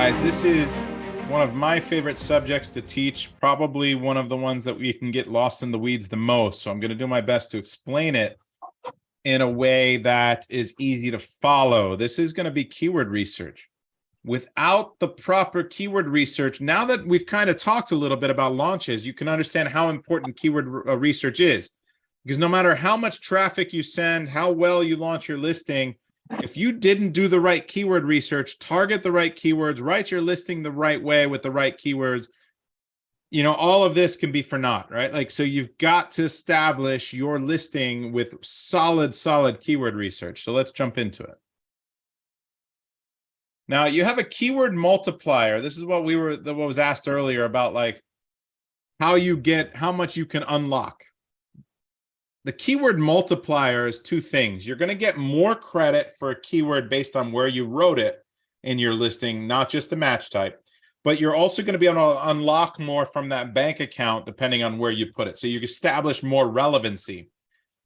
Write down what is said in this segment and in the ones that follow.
guys, this is one of my favorite subjects to teach, probably one of the ones that we can get lost in the weeds the most. So I'm going to do my best to explain it in a way that is easy to follow. This is going to be keyword research. Without the proper keyword research, now that we've kind of talked a little bit about launches, you can understand how important keyword research is. Because no matter how much traffic you send, how well you launch your listing, if you didn't do the right keyword research, target the right keywords, write your listing the right way with the right keywords, you know, all of this can be for naught, right? Like, so you've got to establish your listing with solid keyword research. So let's jump into it. Now you have a keyword multiplier. This is what was asked earlier about, like, how much you can unlock. The keyword multiplier is two things. You're going to get more credit for a keyword based on where you wrote it in your listing, not just the match type, but you're also going to be able to unlock more from that bank account depending on where you put it. So you establish more relevancy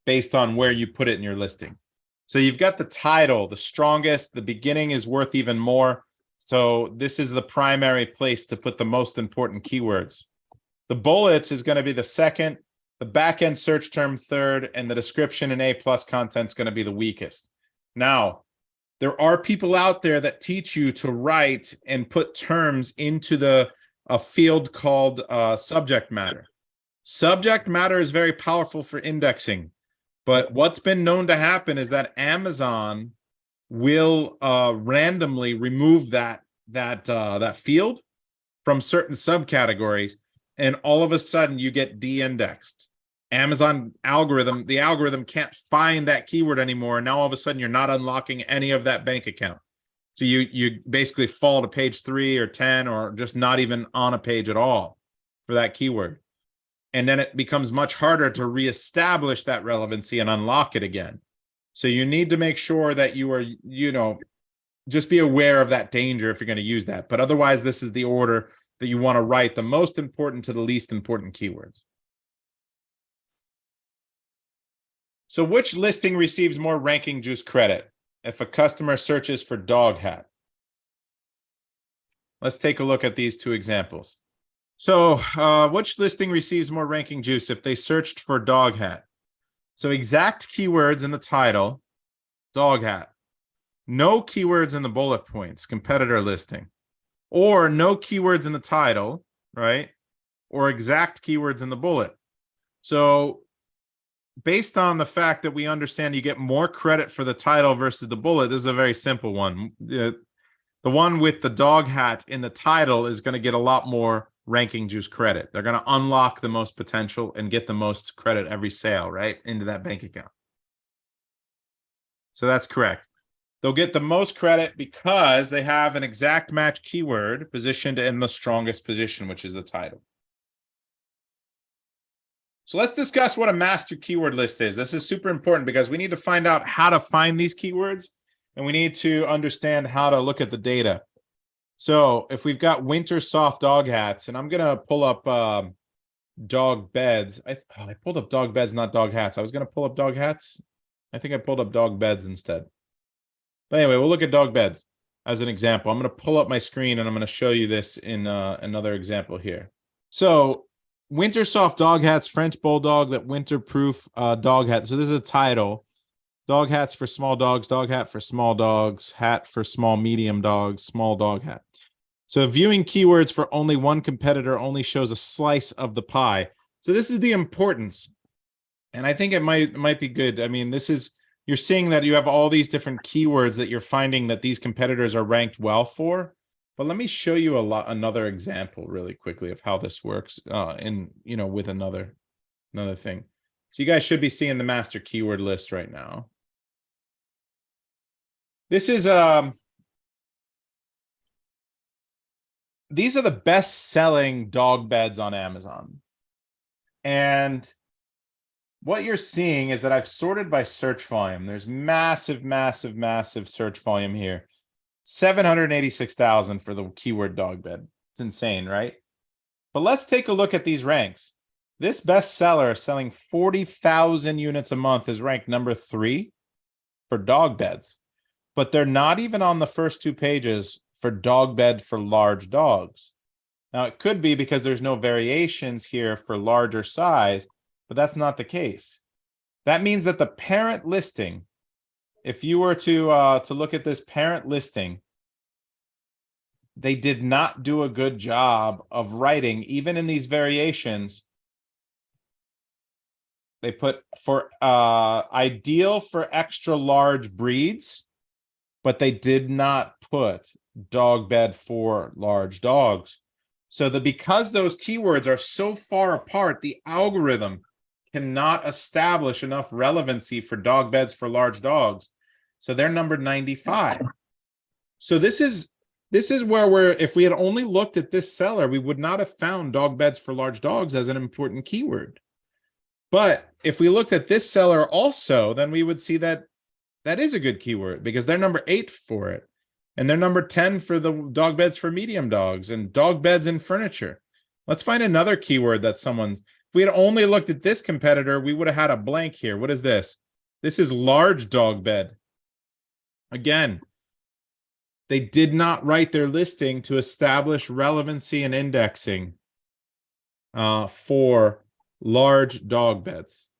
based on where you put it in your listing. So you've got the title, the strongest, the beginning is worth even more. So this is the primary place to put the most important keywords. The bullets is going to be the second, the back-end search term third, and the description and A+ content is going to be the weakest. Now, there are people out there that teach you to write and put terms into a field called subject matter. Subject matter is very powerful for indexing, but what's been known to happen is that Amazon will randomly remove that field from certain subcategories, and all of a sudden you get de-indexed. Amazon algorithm, the algorithm can't find that keyword anymore. And now all of a sudden you're not unlocking any of that bank account. So you basically fall to page 3 or 10 or just not even on a page at all for that keyword. And then it becomes much harder to reestablish that relevancy and unlock it again. So you need to make sure that you are, just be aware of that danger if you're going to use that. But otherwise, this is the order that you want to write the most important to the least important keywords. So which listing receives more ranking juice credit if a customer searches for dog hat? Let's take a look at these two examples. So which listing receives more ranking juice if they searched for dog hat? So exact keywords in the title, dog hat. No keywords in the bullet points, competitor listing. Or no keywords in the title, right? Or exact keywords in the bullet. So based on the fact that we understand you get more credit for the title versus the bullet, this is a very simple one. The one with the dog hat in the title is going to get a lot more ranking juice credit. They're going to unlock the most potential and get the most credit every sale, right, into that bank account. So that's correct. They'll get the most credit because they have an exact match keyword positioned in the strongest position, which is the title. So let's discuss what a master keyword list is. This is super important because we need to find out how to find these keywords, and we need to understand how to look at the data. So if we've got winter soft dog hats, and I'm going to pull up dog beds. I pulled up dog beds, not dog hats. I was going to pull up dog hats. I think I pulled up dog beds instead. But anyway, we'll look at dog beds as an example. I'm going to pull up my screen, and I'm going to show you this in another example here. So winter soft dog hats, French bulldog, that winter-proof dog hat. So this is a title. Dog hats for small dogs, dog hat for small dogs, hat for small, medium dogs, small dog hat. So viewing keywords for only one competitor only shows a slice of the pie. So this is the importance. And I think it might be good. I mean, you're seeing that you have all these different keywords that you're finding that these competitors are ranked well for. But let me show you another example really quickly of how this works with another thing. So you guys should be seeing the master keyword list right now. This is these are the best-selling dog beds on Amazon. And what you're seeing is that I've sorted by search volume. There's massive search volume here. 786,000 for the keyword dog bed. It's insane, right? But let's take a look at these ranks. This bestseller selling 40,000 units a month is ranked number 3 for dog beds, but they're not even on the first 2 pages for dog bed for large dogs. Now, it could be because there's no variations here for larger size, but that's not the case. That means that the parent listing, if you were to look at this parent listing, they did not do a good job of writing, even in these variations. They put for ideal for extra large breeds, but they did not put dog bed for large dogs. So because those keywords are so far apart, the algorithm cannot establish enough relevancy for dog beds for large dogs. So they're numbered 95. So this is where if we had only looked at this seller, we would not have found dog beds for large dogs as an important keyword. But if we looked at this seller also, then we would see that that is a good keyword because they're number 8 for it. And they're number 10 for the dog beds for medium dogs and dog beds and furniture. Let's find another keyword that if we had only looked at this competitor, we would have had a blank here. What is this? This is large dog bed. Again, they did not write their listing to establish relevancy and indexing for large dog beds.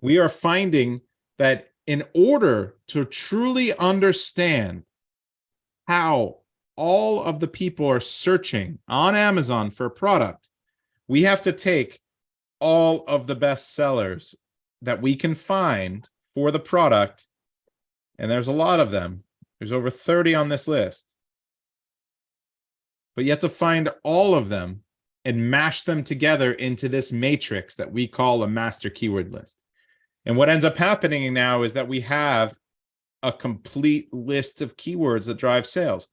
We are finding that in order to truly understand how all of the people are searching on Amazon for a product, we have to take all of the best sellers that we can find for the product, and there's a lot of them. There's over 30 on this list. But you have to find all of them and mash them together into this matrix that we call a master keyword list. And what ends up happening now is that we have a complete list of keywords that drive sales.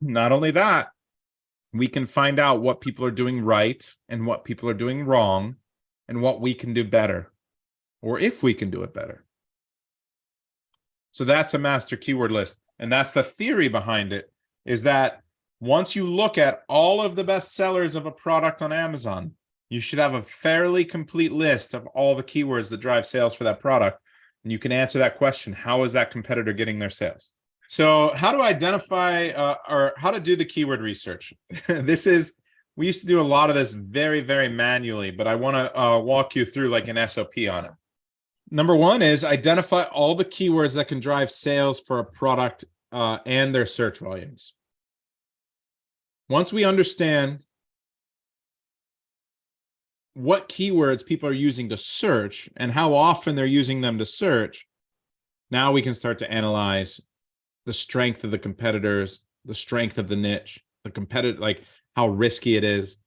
Not only that, we can find out what people are doing right and what people are doing wrong and what we can do better, or if we can do it better. So that's a master keyword list. And that's the theory behind it, is that once you look at all of the best sellers of a product on Amazon, you should have a fairly complete list of all the keywords that drive sales for that product. And you can answer that question: how is that competitor getting their sales? So how to identify or how to do the keyword research. We used to do a lot of this very, very manually, but I want to walk you through like an SOP on it. Number one is identify all the keywords that can drive sales for a product and their search volumes. Once we understand what keywords people are using to search and how often they're using them to search, now we can start to analyze the strength of the competitors, the strength of the niche, the competitive, like how risky it is,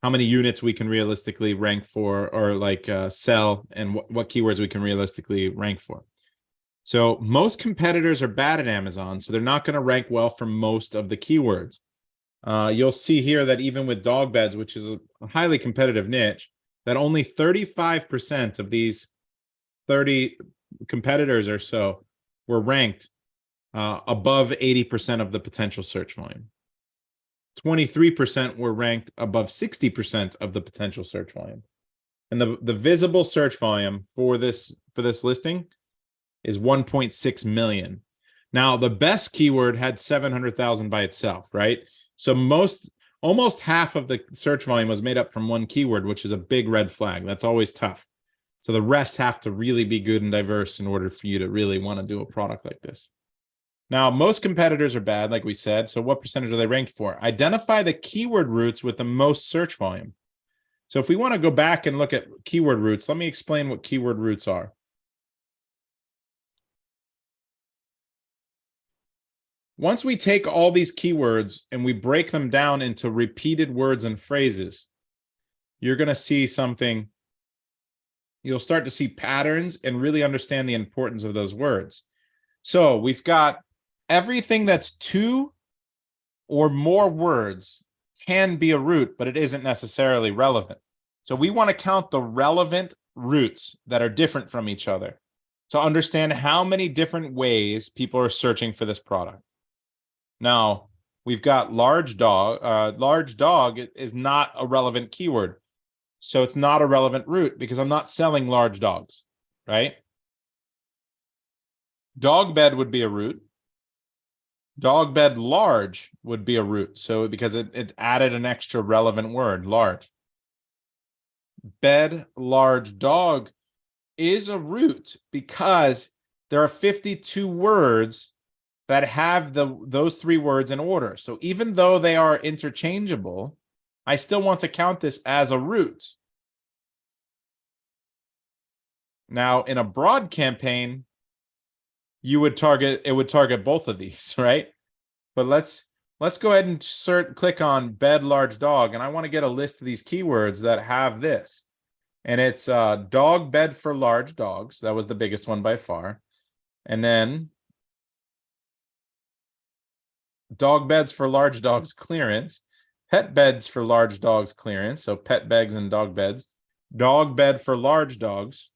how many units we can realistically rank for or like sell, and what keywords we can realistically rank for. So most competitors are bad at Amazon, so they're not going to rank well for most of the keywords. You'll see here that even with dog beds, which is a highly competitive niche, that only 35% of these 30 competitors or so were ranked above 80% of the potential search volume. 23% were ranked above 60% of the potential search volume. And the visible search volume for this listing is 1.6 million. Now, the best keyword had 700,000 by itself, right? So almost half of the search volume was made up from one keyword, which is a big red flag. That's always tough. So the rest have to really be good and diverse in order for you to really want to do a product like this. Now, most competitors are bad, like we said. So what percentage are they ranked for? Identify the keyword roots with the most search volume. So if we want to go back and look at keyword roots, let me explain what keyword roots are. Once we take all these keywords and we break them down into repeated words and phrases, you're going to see something. You'll start to see patterns and really understand the importance of those words. So we've got everything that's 2 or more words can be a root, but it isn't necessarily relevant. So we want to count the relevant roots that are different from each other to understand how many different ways people are searching for this product. Now, we've got large dog. Large dog is not a relevant keyword. So it's not a relevant root because I'm not selling large dogs, right? Dog bed would be a root. Dog bed large would be a root. So because it added an extra relevant word, large. Bed large dog is a root because there are 52 words that have those three words in order. So even though they are interchangeable, I still want to count this as a root. Now, in a broad campaign, it would target both of these, right? But let's go ahead and click on bed large dog, and I want to get a list of these keywords that have this. And it's dog bed for large dogs. That was the biggest one by far. And then dog beds for large dogs clearance, pet beds for large dogs clearance. So pet beds and dog beds, dog bed for large dogs,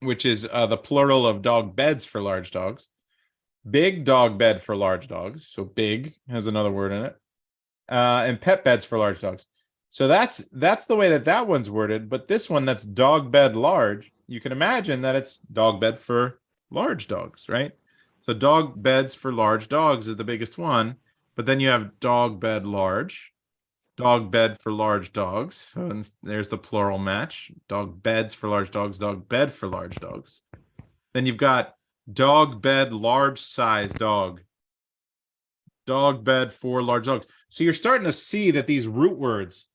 which is the plural of dog beds for large dogs, big dog bed for large dogs. So big has another word in it, and pet beds for large dogs. So that's the way that one's worded. But this one that's dog bed large, you can imagine that it's dog bed for large dogs, right? So dog beds for large dogs is the biggest one. But then you have dog bed large, dog bed for large dogs. So there's the plural match. Dog beds for large dogs, dog bed for large dogs. Then you've got dog bed large size dog, dog bed for large dogs. So you're starting to see that these root words,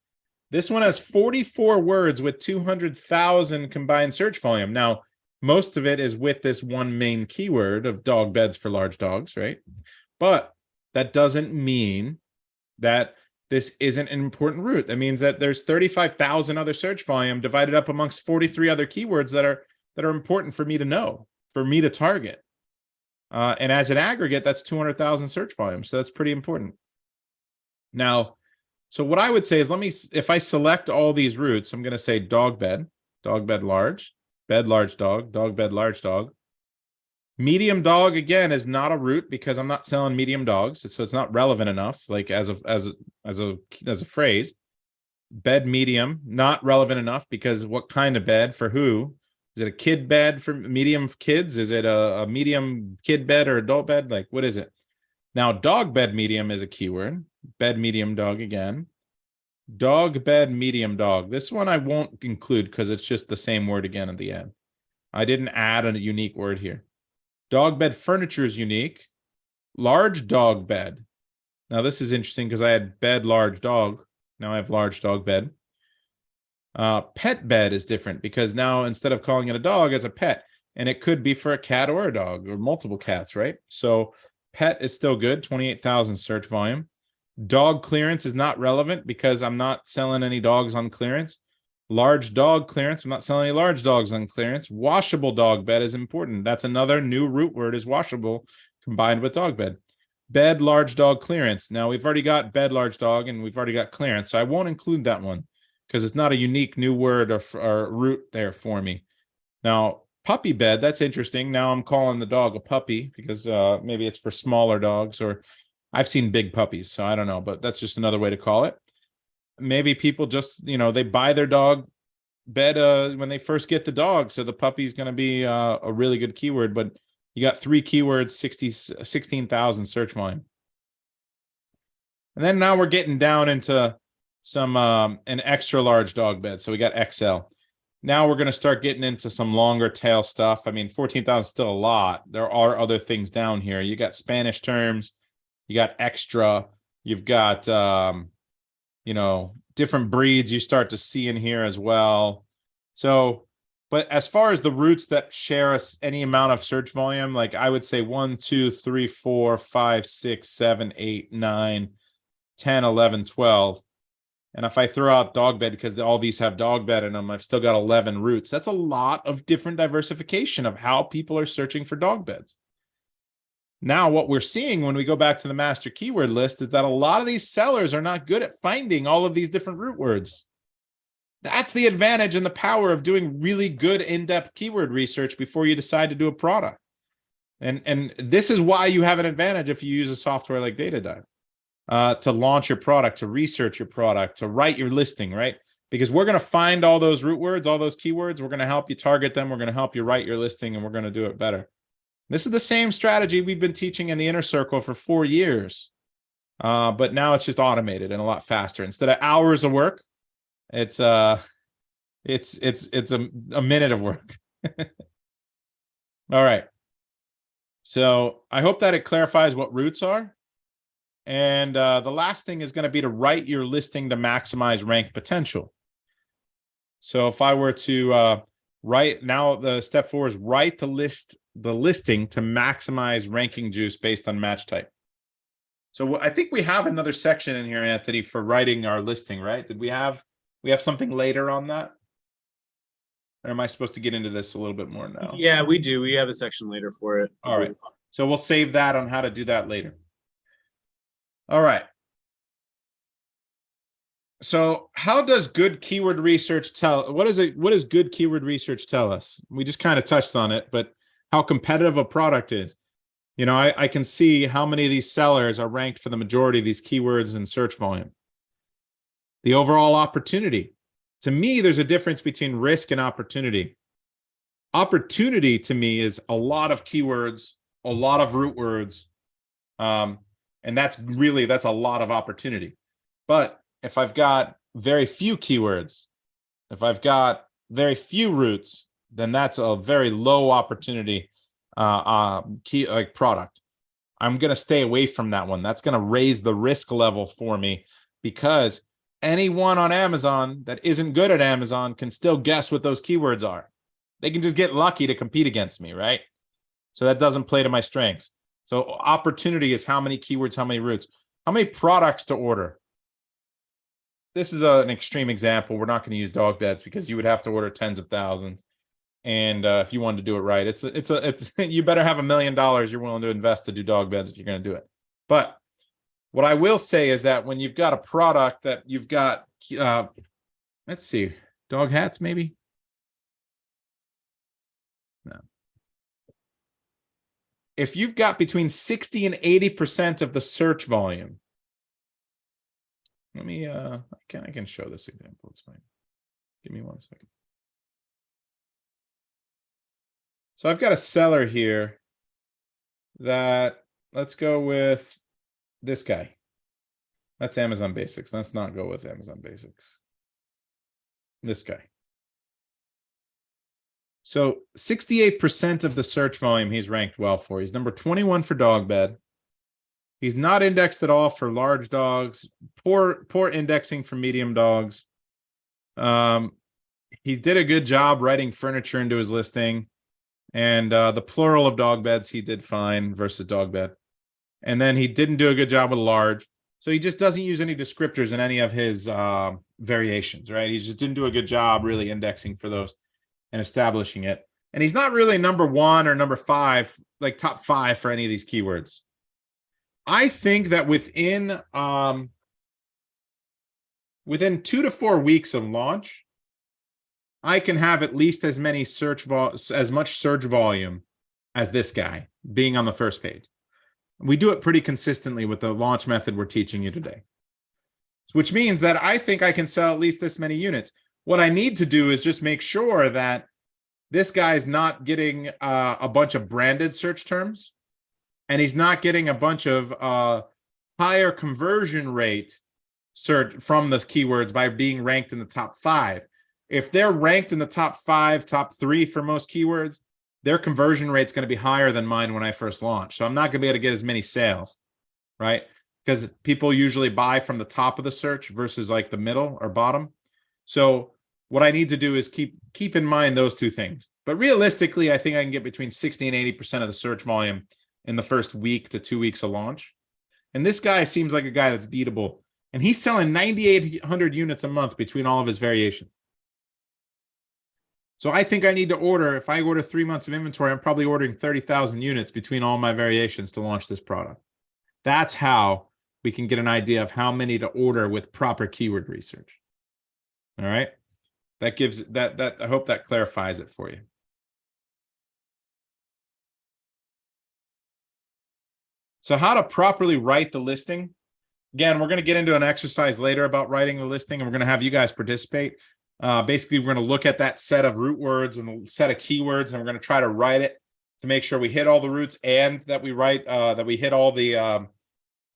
this one has 44 words with 200,000 combined search volume. Now, most of it is with this one main keyword of dog beds for large dogs, right? But that doesn't mean that this isn't an important root. That means that there's 35,000 other search volume divided up amongst 43 other keywords that are important for me to know, for me to target. And as an aggregate, that's 200,000 search volume. So that's pretty important. Now, so what I would say is if I select all these roots, I'm going to say dog bed large, bed large dog bed large dog. Medium dog, again, is not a root because I'm not selling medium dogs. So it's not relevant enough, like as a phrase. Bed medium, not relevant enough because what kind of bed for who? Is it a kid bed for medium kids? Is it a medium kid bed or adult bed? Like, what is it? Now, dog bed medium is a keyword. Bed medium dog again. Dog bed medium dog. This one I won't include because it's just the same word again at the end. I didn't add a unique word here. Dog bed furniture is unique. Large dog bed. Now, this is interesting because I had bed large dog. Now I have large dog bed. Pet bed is different because now instead of calling it a dog, it's a pet. And it could be for a cat or a dog or multiple cats, right? So pet is still good, 28,000 search volume. Dog clearance is not relevant because I'm not selling any dogs on clearance. Large dog clearance, I'm not selling any large dogs on clearance. Washable dog bed is important. That's another new root word, is washable combined with dog bed. Bed large dog clearance. Now we've already got bed large dog and we've already got clearance. So I won't include that one because it's not a unique new word or root there for me. Now, puppy bed, that's interesting. Now I'm calling the dog a puppy because maybe it's for smaller dogs, or I've seen big puppies, so I don't know, but that's just another way to call it. Maybe people just, they buy their dog bed when they first get the dog. So the puppy is going to be a really good keyword, but you got 3 keywords, 16,000 search volume. And then now we're getting down into some an extra large dog bed. So we got XL. Now we're going to start getting into some longer tail stuff. I mean, 14,000 is still a lot. There are other things down here. You got Spanish terms, you got extra, you've got different breeds you start to see in here as well. So, but as far as the roots that share us any amount of search volume, like I would say 1, 2, 3, 4, 5, 6, 7, 8, 9, 10, 11, 12. And if I throw out dog bed because all these have dog bed in them, I've still got 11 roots. That's a lot of different diversification of how people are searching for dog beds. Now, what we're seeing when we go back to the master keyword list is that a lot of these sellers are not good at finding all of these different root words. That's the advantage and the power of doing really good in-depth keyword research before you decide to do a product. And this is why you have an advantage if you use a software like DataDive to launch your product, to research your product, to write your listing, right? Because we're going to find all those root words, all those keywords. We're going to help you target them. We're going to help you write your listing, and we're going to do it better. This is the same strategy we've been teaching in the inner circle for 4 years. But now it's just automated and a lot faster. Instead of hours of work, it's a minute of work. All right. So I hope that it clarifies what roots are. And the last thing is going to be to write your listing to maximize rank potential. So if I were to write, now the step 4 is write the listing to maximize ranking juice based on match type. So I think we have another section in here, Anthony, for writing our listing, right? Did we have something later on that? Or am I supposed to get into this a little bit more now? Yeah, we do. We have a section later for it. All right. So we'll save that on how to do that later. All right. So how does good keyword research tell? What does good keyword research tell us? We just kind of touched on it, but how competitive a product is. You know, I can see how many of these sellers are ranked for the majority of these keywords in search volume. The overall opportunity. To me, there's a difference between risk and opportunity. Opportunity to me is a lot of keywords, a lot of root words. And that's a lot of opportunity. But if I've got very few keywords, if I've got very few roots, then that's a very low opportunity product. I'm going to stay away from that one. That's going to raise the risk level for me, because anyone on Amazon that isn't good at Amazon can still guess what those keywords are. They can just get lucky to compete against me, right? So that doesn't play to my strengths. So opportunity is how many keywords, how many roots, how many products to order. This is an extreme example. We're not going to use dog beds because you would have to order tens of thousands. And if you wanted to do it right, it's you better have $1 million you're willing to invest to do dog beds if you're going to do it. But what I will say is that when you've got a product that you've got, let's see, dog hats maybe. No. If you've got between 60 and 80% of the search volume, let me I can show this example. It's fine. Give me 1 second. So I've got a seller here that, let's go with this guy. That's Amazon Basics. Let's not go with Amazon Basics. This guy. So 68% of the search volume he's ranked well for. He's number 21 for dog bed. He's not indexed at all for large dogs. Poor indexing for medium dogs. He did a good job writing furniture into his listing. And the plural of dog beds, he did fine versus dog bed. And then he didn't do a good job with large. So he just doesn't use any descriptors in any of his variations, right? He just didn't do a good job really indexing for those and establishing it. And he's not really number 1 or number 5, like top 5 for any of these keywords. I think that within 2 to 4 weeks of launch, I can have at least as many as much search volume as this guy being on the first page. We do it pretty consistently with the launch method we're teaching you today, which means that I think I can sell at least this many units. What I need to do is just make sure that this guy's not getting a bunch of branded search terms, and he's not getting a bunch of higher conversion rate search from those keywords by being ranked in the top 5. If they're ranked in the top 5, top 3 for most keywords, their conversion rate's going to be higher than mine when I first launched. So I'm not going to be able to get as many sales, right? Because people usually buy from the top of the search versus like the middle or bottom. So what I need to do is keep in mind those two things. But realistically, I think I can get between 60 and 80% of the search volume in the first week to 2 weeks of launch. And this guy seems like a guy that's beatable. And he's selling 9,800 units a month between all of his variations. So I think I need to order, if I order 3 months of inventory, I'm probably ordering 30,000 units between all my variations to launch this product. That's how we can get an idea of how many to order with proper keyword research. All right. That gives that I hope that clarifies it for you. So how to properly write the listing. Again, we're going to get into an exercise later about writing the listing, and we're going to have you guys participate. Basically, we're going to look at that set of root words and the set of keywords, and we're going to try to write it to make sure we hit all the routes and that we write that we hit all the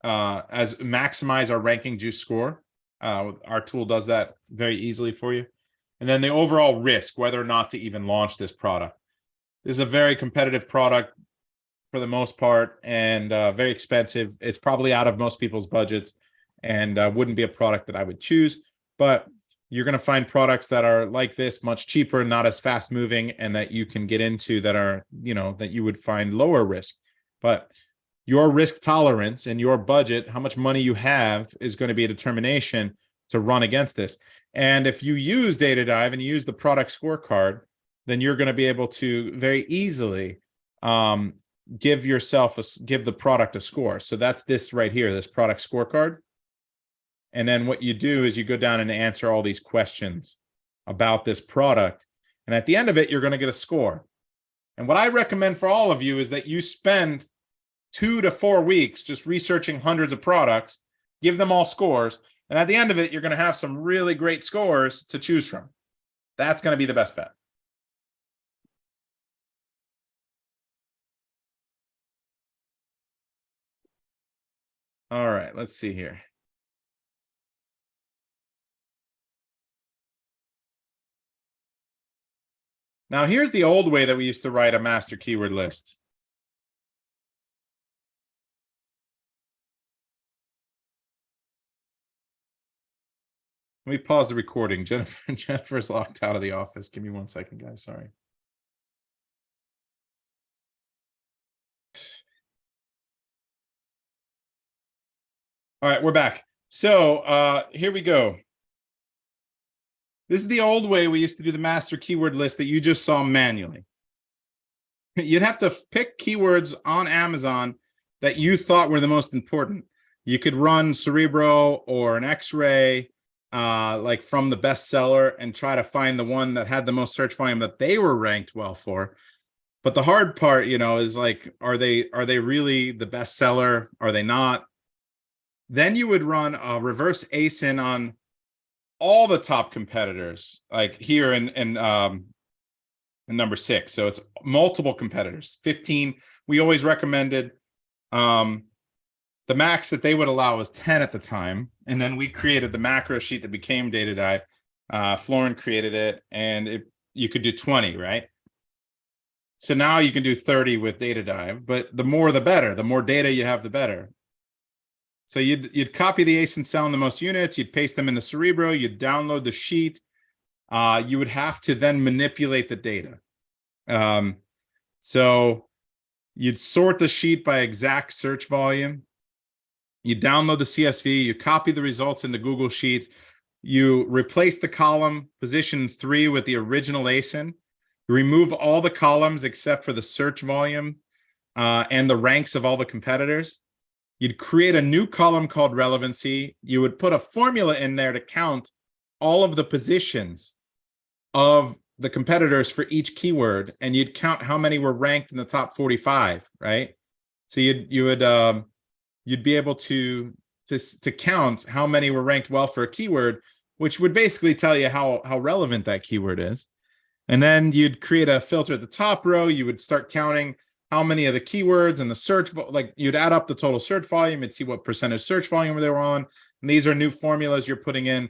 as maximize our ranking juice score. Our tool does that very easily for you. And then the overall risk, whether or not to even launch this product. This is a very competitive product for the most part, and very expensive. It's probably out of most people's budgets, and wouldn't be a product that I would choose. But you're going to find products that are like this, much cheaper, not as fast moving, and that you can get into that are, that you would find lower risk. But your risk tolerance and your budget, how much money you have, is going to be a determination to run against this. And if you use DataDive and you use the product scorecard, then you're going to be able to very easily give the product a score. So that's this right here, this product scorecard. And then what you do is you go down and answer all these questions about this product. And at the end of it, you're going to get a score. And what I recommend for all of you is that you spend 2 to 4 weeks just researching hundreds of products, give them all scores. And at the end of it, you're going to have some really great scores to choose from. That's going to be the best bet. All right, let's see here. Now, here's the old way that we used to write a master keyword list. Let me pause the recording. Jennifer's locked out of the office. Give me 1 second, guys. Sorry. All right, we're back. So here we go. This is the old way we used to do the master keyword list that you just saw manually. You'd have to pick keywords on Amazon that you thought were the most important. You could run Cerebro or an X-Ray, like from the bestseller, and try to find the one that had the most search volume that they were ranked well for. But the hard part, is like, are they really the bestseller? Are they not? Then you would run a reverse ASIN on all the top competitors, like here in number 6. So it's multiple competitors, 15. We always recommended the max that they would allow was 10 at the time. And then we created the macro sheet that became DataDive. Florin created it, and you could do 20, right? So now you can do 30 with DataDive, but the more the better. The more data you have, the better. So you'd copy the ASIN cell in the most units, you'd paste them into Cerebro, you'd download the sheet. You would have to then manipulate the data. So you'd sort the sheet by exact search volume. You download the CSV, you copy the results into Google Sheets, you replace the column position 3 with the original ASIN, you remove all the columns except for the search volume and the ranks of all the competitors. You'd create a new column called relevancy. You would put a formula in there to count all of the positions of the competitors for each keyword, and you'd count how many were ranked in the top 45, right? So you'd be able to count how many were ranked well for a keyword, which would basically tell you how relevant that keyword is. And then you'd create a filter at the top row. You would start counting how many of the keywords and the search, like you'd add up the total search volume and see what percentage search volume they were on. And these are new formulas you're putting in.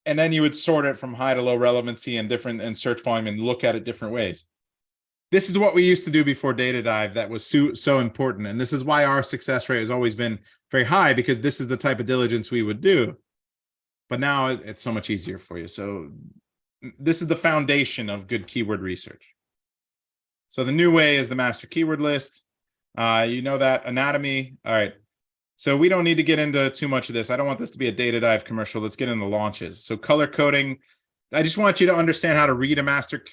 And then you would sort it from high to low relevancy and search volume and look at it different ways. This is what we used to do before DataDive that was so important. And this is why our success rate has always been very high, because this is the type of diligence we would do. But now it's so much easier for you. So this is the foundation of good keyword research. So the new way is the master keyword list. You know that anatomy. All right. So we don't need to get into too much of this. I don't want this to be a DataDive commercial. Let's get into launches. So color coding. I just want you to understand how to read a master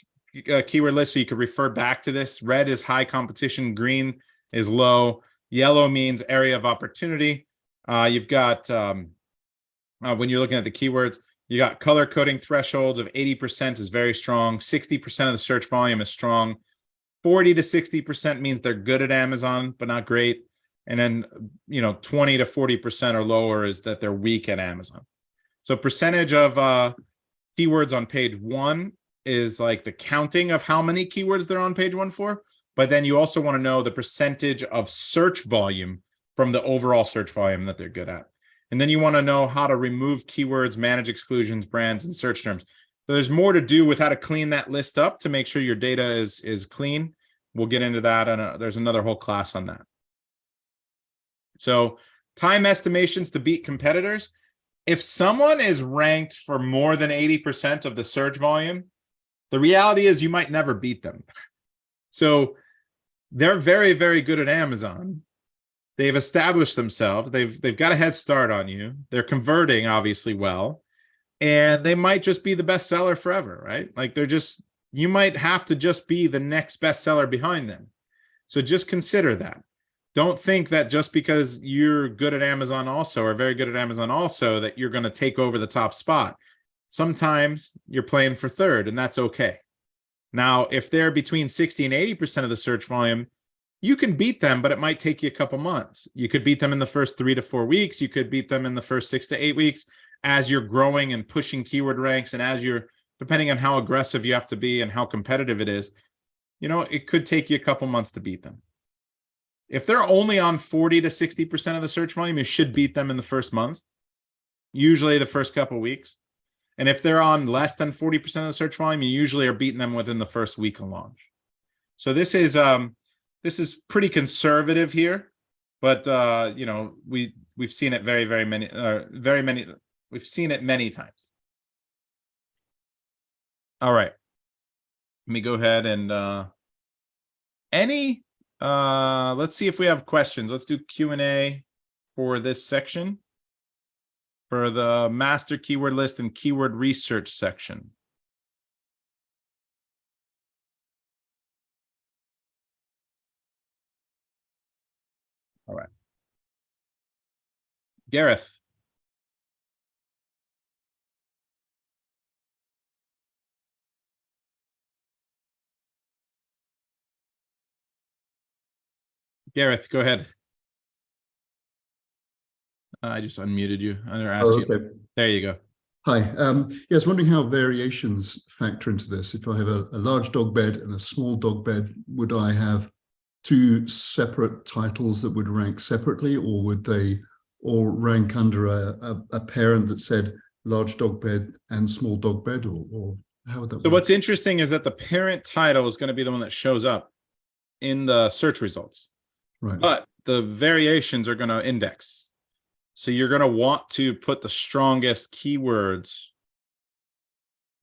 keyword list so you can refer back to this. Red is high competition. Green is low. Yellow means area of opportunity. You've got, when you're looking at the keywords, you got color coding thresholds of 80% is very strong. 60% of the search volume is strong. 40 to 60% means they're good at Amazon, but not great. And then, 20 to 40% or lower is that they're weak at Amazon. So percentage of keywords on page 1 is like the counting of how many keywords they're on page 1 for. but then you also want to know the percentage of search volume from the overall search volume that they're good at. And then you want to know how to remove keywords, manage exclusions, brands, and search terms. So there's more to do with how to clean that list up to make sure your data is clean. We'll get into that, and there's another whole class on that. So time estimations to beat competitors. If someone is ranked for more than 80% of the search volume, the reality is you might never beat them. So they're very, very good at Amazon. They've established themselves. They've got a head start on you. They're converting obviously well, and they might just be the best seller forever, right? Like you might have to just be the next best seller behind them. So just consider that. Don't think that just because you're good at Amazon also, or very good at Amazon also, that you're going to take over the top spot. Sometimes you're playing for third, and that's okay. Now, if they're between 60 and 80% of the search volume, you can beat them, but it might take you a couple months. You could beat them in the first 3 to 4 weeks. You could beat them in the first 6 to 8 weeks as you're growing and pushing keyword ranks, and as you're, depending on how aggressive you have to be and how competitive it is, it could take you a couple months to beat them. If they're only on 40 to 60% of the search volume, you should beat them in the first month, usually the first couple of weeks. And if they're on less than 40% of the search volume, you usually are beating them within the first week of launch. So this is pretty conservative here, but we've seen it we've seen it many times. All right, let me go ahead and let's see if we have questions. Let's do Q&A for this section, for the master keyword list and keyword research section. All right. Gareth. Gareth, go ahead. I just unmuted you. Okay. There you go. Hi. I was wondering how variations factor into this. If I have a large dog bed and a small dog bed, would I have two separate titles that would rank separately, or would they all rank under a parent that said large dog bed and small dog bed, or how would that work? So what's interesting is that the parent title is going to be the one that shows up in the search results. Right. But the variations are going to index. So you're going to want to put the strongest keywords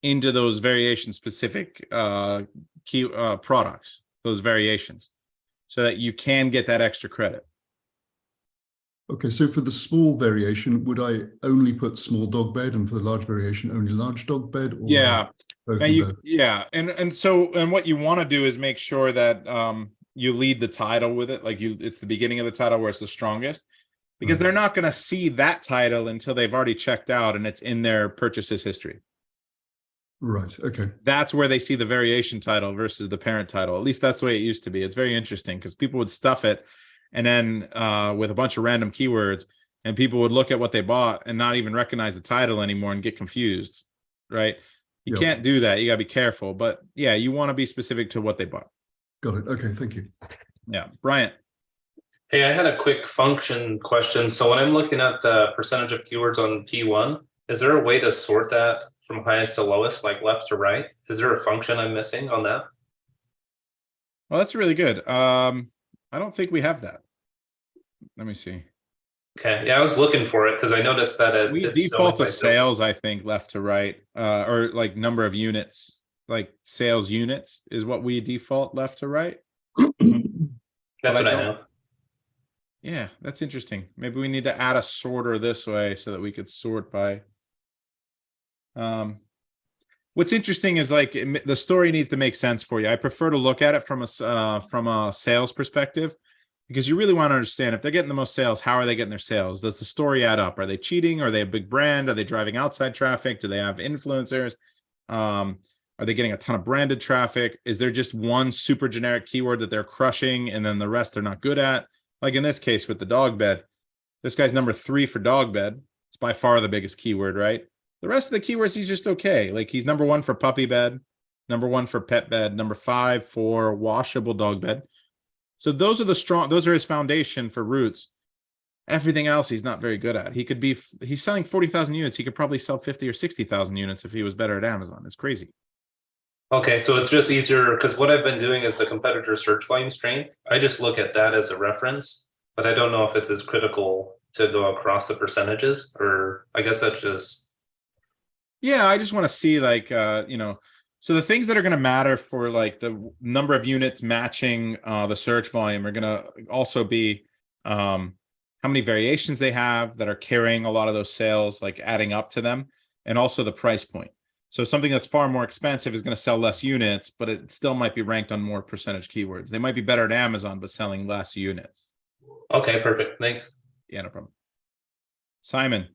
into those variation specific products, those variations, so that you can get that extra credit. Okay, so for the small variation, would I only put small dog bed, and for the large variation, only large dog bed? Or yeah. And what you want to do is make sure that you lead the title with it, like it's the beginning of the title where it's the strongest, because they're not going to see that title until they've already checked out and it's in their purchases history. Right. Okay. That's where they see the variation title versus the parent title. At least that's the way it used to be. It's very interesting because people would stuff it and then with a bunch of random keywords, and people would look at what they bought and not even recognize the title anymore and get confused, right? You can't do that. You got to be careful. But yeah, you want to be specific to what they bought. Got it. Okay. Thank you. Yeah. Bryant. Hey, I had a quick function question. So when I'm looking at the percentage of keywords on P1, is there a way to sort that from highest to lowest, like left to right? Is there a function I'm missing on that? Well, that's really good. I don't think we have that. Let me see. Okay. Yeah, I was looking for it because I noticed that we default to sales, I think, left to right, or like number of units, like sales units is what we default left to right. That's what I know. Yeah, that's interesting. Maybe we need to add a sorter this way so that we could sort by. What's interesting is like the story needs to make sense for you. I prefer to look at it from a sales perspective, because you really want to understand if they're getting the most sales, how are they getting their sales? Does the story add up? Are they cheating? Are they a big brand? Are they driving outside traffic? Do they have influencers? Are they getting a ton of branded traffic? Is there just one super generic keyword that they're crushing and then the rest they're not good at? Like in this case with the dog bed, this guy's number 3 for dog bed. It's by far the biggest keyword, right? The rest of the keywords, he's just okay. Like he's number 1 for puppy bed. number 1 for pet bed, number 5 for washable dog bed. So those are his foundation for roots. Everything else he's not very good at. He's selling 40,000 units. He could probably sell 50 or 60,000 units if he was better at Amazon. It's crazy. Okay, so it's just easier because what I've been doing is the competitor search volume strength. I just look at that as a reference, but I don't know if it's as critical to go across the percentages, or I guess that's just. Yeah, I just want to see like, so the things that are going to matter for like the number of units matching the search volume are going to also be how many variations they have that are carrying a lot of those sales, like adding up to them, and also the price point. So something that's far more expensive is going to sell less units, but it still might be ranked on more percentage keywords. They might be better at Amazon, but selling less units. Okay, perfect. Thanks. Yeah, no problem. Simon.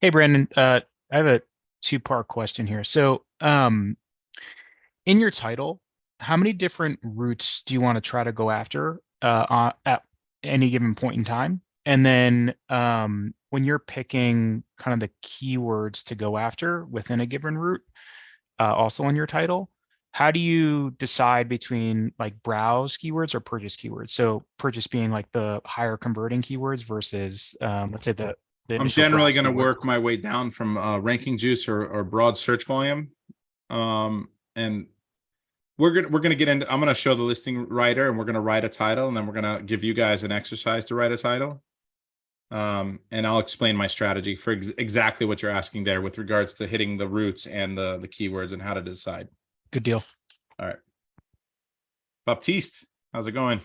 Hey, Brandon. I have a 2-part question here. So, in your title, how many different routes do you want to try to go after at any given point in time? And then when you're picking kind of the keywords to go after within a given route, also in your title, how do you decide between like browse keywords or purchase keywords? So purchase being like the higher converting keywords versus let's say the I'm initial generally browse going to keywords. work my way down from ranking juice or broad search volume. And we're gonna get into, I'm gonna show the listing writer and we're gonna write a title, and then we're gonna give you guys an exercise to write a title. And I'll explain my strategy for exactly what you're asking there with regards to hitting the roots and the keywords and how to decide. Good deal. All right. Baptiste, how's it going?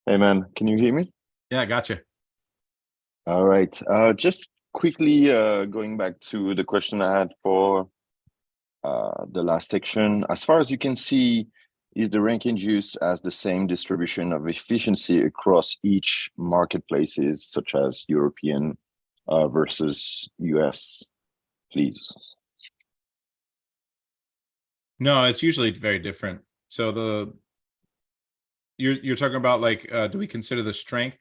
Hey man, can you hear me? Yeah, gotcha. All right. Just quickly going back to the question I had for the last section. As far as you can see, is the ranking juice as the same distribution of efficiency across each marketplaces, such as European versus US, please? No, it's usually very different. So you're talking about like, do we consider the strength?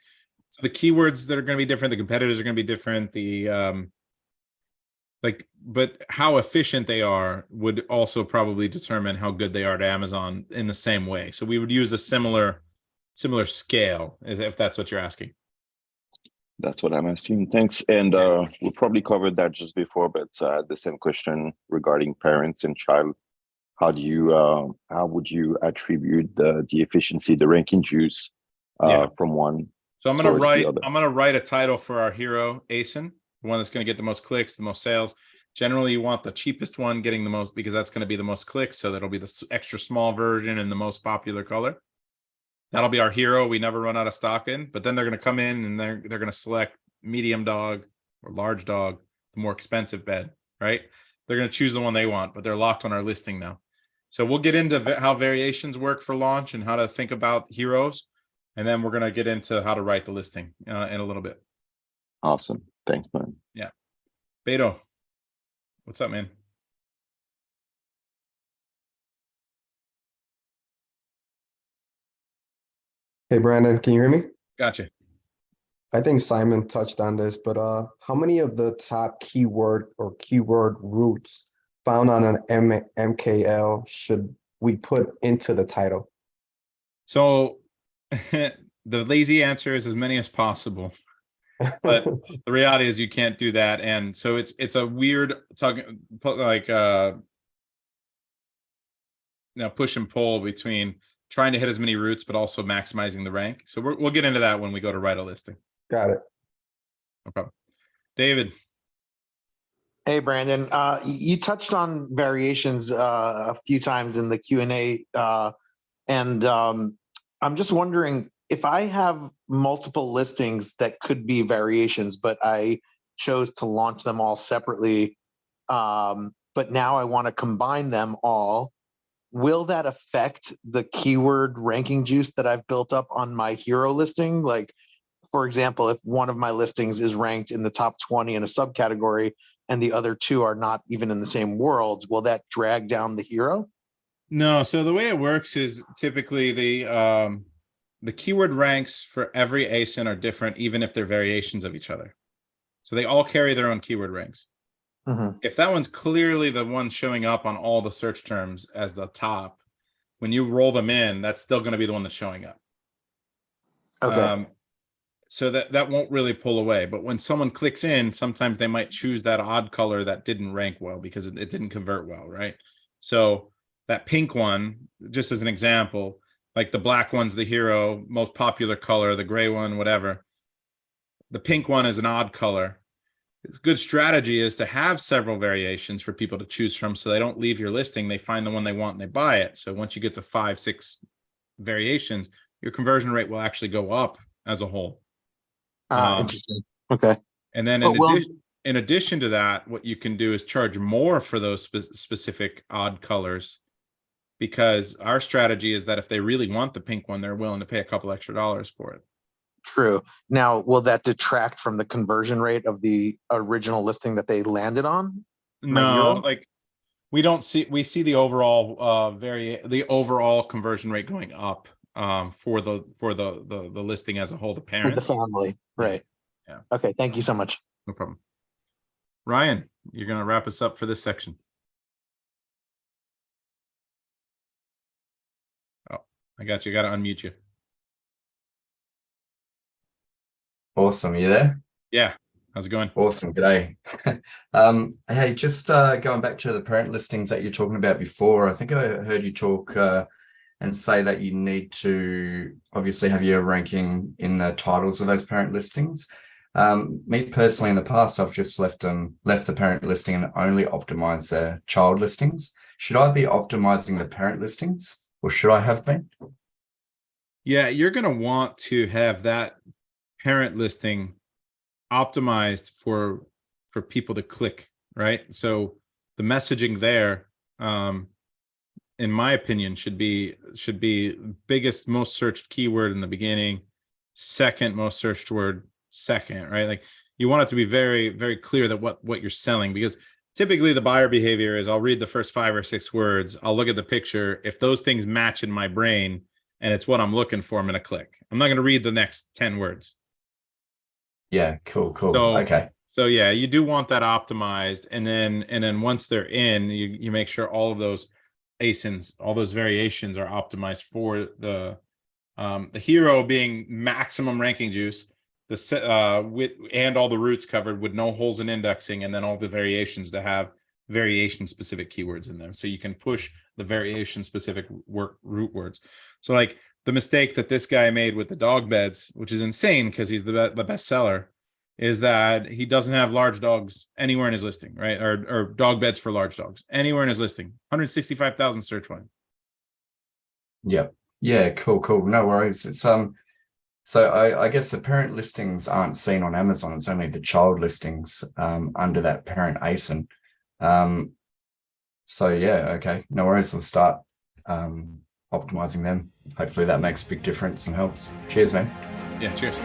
So the keywords that are going to be different, the competitors are going to be different. But how efficient they are would also probably determine how good they are to Amazon in the same way. So we would use a similar scale, if that's what you're asking. That's what I'm asking. Thanks. And we probably covered that just before, but the same question regarding parents and child. How would you attribute the efficiency, the ranking juice from one? So I'm gonna write a title for our hero, ASIN, the one that's gonna get the most clicks, the most sales. Generally, you want the cheapest one getting the most, because that's gonna be the most clicks. So that'll be the extra small version and the most popular color. That'll be our hero. We never run out of stock in, but then they're gonna come in and they're gonna select medium dog or large dog, the more expensive bed, right? They're gonna choose the one they want, but they're locked on our listing now. So we'll get into how variations work for launch and how to think about heroes. And then we're going to get into how to write the listing in a little bit. Awesome. Thanks, man. Yeah. Beto, what's up, man? Hey, Brandon, can you hear me? Gotcha. I think Simon touched on this, but how many of the top keyword or keyword roots found on an MKL should we put into the title? So the lazy answer is as many as possible. But the reality is you can't do that. And so it's a weird like push and pull between trying to hit as many routes, but also maximizing the rank. So we'll get into that when we go to write a listing. Got it. No problem. David. Hey, Brandon, you touched on variations a few times in the Q&A, and I'm just wondering if I have multiple listings that could be variations, but I chose to launch them all separately, but now I want to combine them all, will that affect the keyword ranking juice that I've built up on my hero listing? Like, for example, if one of my listings is ranked in the top 20 in a subcategory, and the other two are not even in the same worlds, will that drag down the hero? No. So the way it works is typically the the keyword ranks for every ASIN are different, even if they're variations of each other. So they all carry their own keyword ranks. Mhm. If that one's clearly the one showing up on all the search terms as the top, when you roll them in, that's still going to be the one that's showing up. Okay. So that won't really pull away. But when someone clicks in, sometimes they might choose that odd color that didn't rank well because it didn't convert well, right? So that pink one, just as an example, like the black one's the hero, most popular color, the gray one, whatever. The pink one is an odd color. A good strategy is to have several variations for people to choose from so they don't leave your listing. They find the one they want and they buy it. So once you get to 5, 6 variations, your conversion rate will actually go up as a whole. Interesting. Okay. And then in addition to that, what you can do is charge more for those specific odd colors, because our strategy is that if they really want the pink one, they're willing to pay a couple extra dollars for it. True. Now, will that detract from the conversion rate of the original listing that they landed on? No, like we see the overall the overall conversion rate going up for the listing as a whole, the For parent. the family, right? Yeah. Okay. Thank you so much. No problem. Ryan, you're going to wrap us up for this section. Oh, I got you. Got to unmute you. Awesome. You there? Yeah. How's it going? Awesome. G'day. Hey, just going back to the parent listings that you're talking about before, I think I heard you talk and say that you need to obviously have your ranking in the titles of those parent listings. Me personally, in the past, I've just left the parent listing and only optimized the child listings. Should I be optimizing the parent listings, or should I have been? Yeah, you're going to want to have that parent listing optimized for people to click, right? So the messaging there, in my opinion, should be biggest, most searched keyword in the beginning, second most searched word second, right? Like you want it to be very, very clear that what you're selling, because typically the buyer behavior is I'll read the first 5 or 6 words, I'll look at the picture. If those things match in my brain and it's what I'm looking for, I'm going to click. I'm not going to read the next 10 words. Yeah, cool. So, okay. So yeah, you do want that optimized, and then once they're in, you make sure all of those ASINs, all those variations are optimized for the hero being maximum ranking juice, and all the roots covered with no holes in indexing, and then all the variations to have variation specific keywords in them, so you can push the variation specific root words. So like the mistake that this guy made with the dog beds, which is insane because he's the best seller, is that he doesn't have large dogs anywhere in his listing, right? Or dog beds for large dogs anywhere in his listing. 165,000 search volume. Yep. Yeah, cool. No worries. It's so I guess the parent listings aren't seen on Amazon. It's only the child listings under that parent ASIN. So yeah, okay. No worries. We'll start optimizing them. Hopefully that makes a big difference and helps. Cheers, man. Yeah, cheers.